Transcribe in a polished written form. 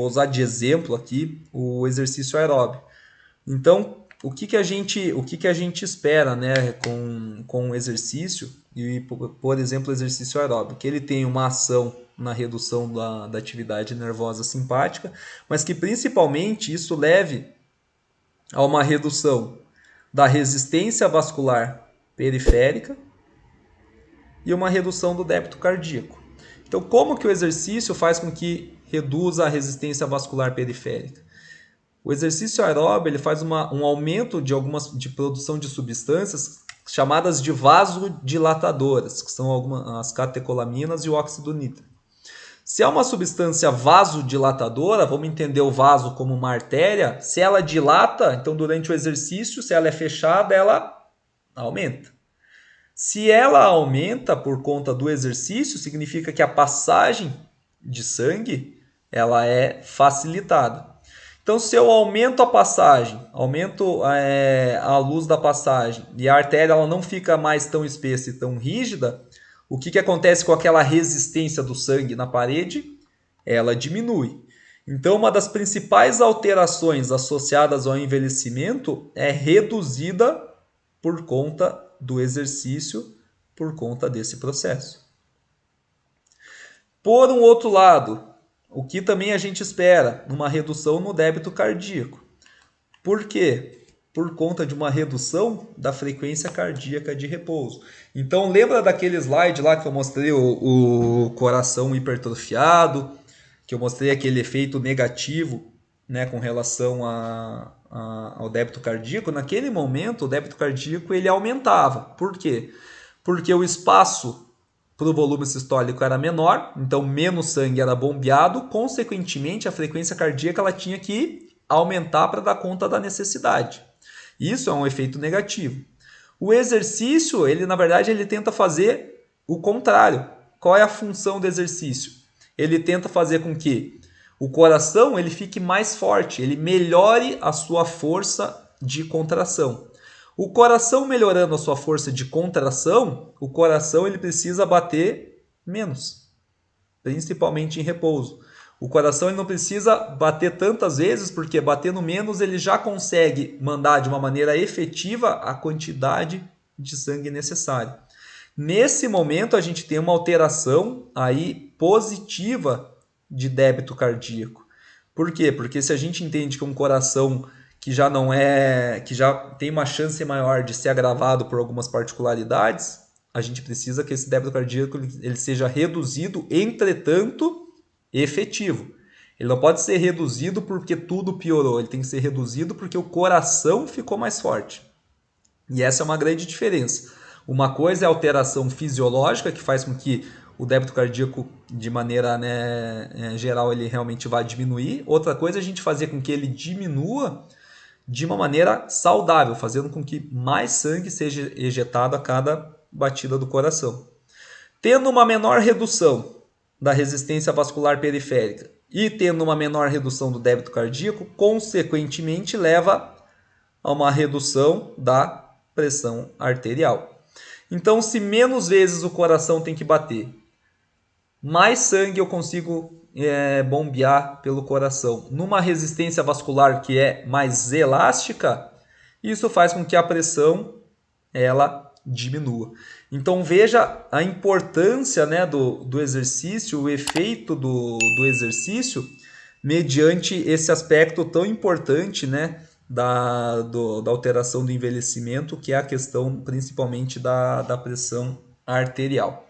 vou usar de exemplo aqui o exercício aeróbio. Então, o que a gente espera, né, com o exercício, e, por exemplo, o exercício aeróbio, que ele tem uma ação na redução da atividade nervosa simpática, mas que principalmente isso leve a uma redução da resistência vascular periférica e uma redução do débito cardíaco. Então, como que o exercício faz com que reduza a resistência vascular periférica? O exercício aeróbio ele faz um aumento de produção de substâncias chamadas de vasodilatadoras, que são as catecolaminas e o óxido nítrico. Se é uma substância vasodilatadora, vamos entender o vaso como uma artéria, se ela dilata, então durante o exercício, se ela é fechada, ela aumenta. Se ela aumenta por conta do exercício, significa que a passagem de sangue ela é facilitada. Então, se eu aumento a passagem, aumento a luz da passagem e a artéria ela não fica mais tão espessa e tão rígida, o que acontece com aquela resistência do sangue na parede? Ela diminui. Então, uma das principais alterações associadas ao envelhecimento é reduzida por conta do exercício, por conta desse processo. Por um outro lado, o que também a gente espera? Uma redução no débito cardíaco. Por quê? Por conta de uma redução da frequência cardíaca de repouso. Então, lembra daquele slide lá que eu mostrei o coração hipertrofiado, que eu mostrei aquele efeito negativo, né, com relação ao débito cardíaco? Naquele momento, o débito cardíaco ele aumentava. Por quê? Porque o espaço para o volume sistólico era menor, então menos sangue era bombeado, consequentemente a frequência cardíaca ela tinha que aumentar para dar conta da necessidade. Isso é um efeito negativo. O exercício, ele na verdade, ele tenta fazer o contrário. Qual é a função do exercício? Ele tenta fazer com que o coração ele fique mais forte, ele melhore a sua força de contração. O coração melhorando a sua força de contração, o coração ele precisa bater menos, principalmente em repouso. O coração ele não precisa bater tantas vezes, porque batendo menos ele já consegue mandar de uma maneira efetiva a quantidade de sangue necessária. Nesse momento a gente tem uma alteração aí positiva de débito cardíaco. Por quê? Porque se a gente entende que um coração que já não é, que já tem uma chance maior de ser agravado por algumas particularidades, a gente precisa que esse débito cardíaco ele seja reduzido, entretanto, efetivo. Ele não pode ser reduzido porque tudo piorou, ele tem que ser reduzido porque o coração ficou mais forte. E essa é uma grande diferença. Uma coisa é a alteração fisiológica, que faz com que o débito cardíaco, de maneira geral, ele realmente vai diminuir. Outra coisa é a gente fazer com que ele diminua de uma maneira saudável, fazendo com que mais sangue seja ejetado a cada batida do coração. Tendo uma menor redução da resistência vascular periférica e tendo uma menor redução do débito cardíaco, consequentemente leva a uma redução da pressão arterial. Então, se menos vezes o coração tem que bater, mais sangue eu consigo bombear pelo coração. Numa resistência vascular que é mais elástica, isso faz com que a pressão ela diminua. Então veja a importância, né, do exercício, o efeito do exercício mediante esse aspecto tão importante, né, da alteração do envelhecimento, que é a questão principalmente da pressão arterial.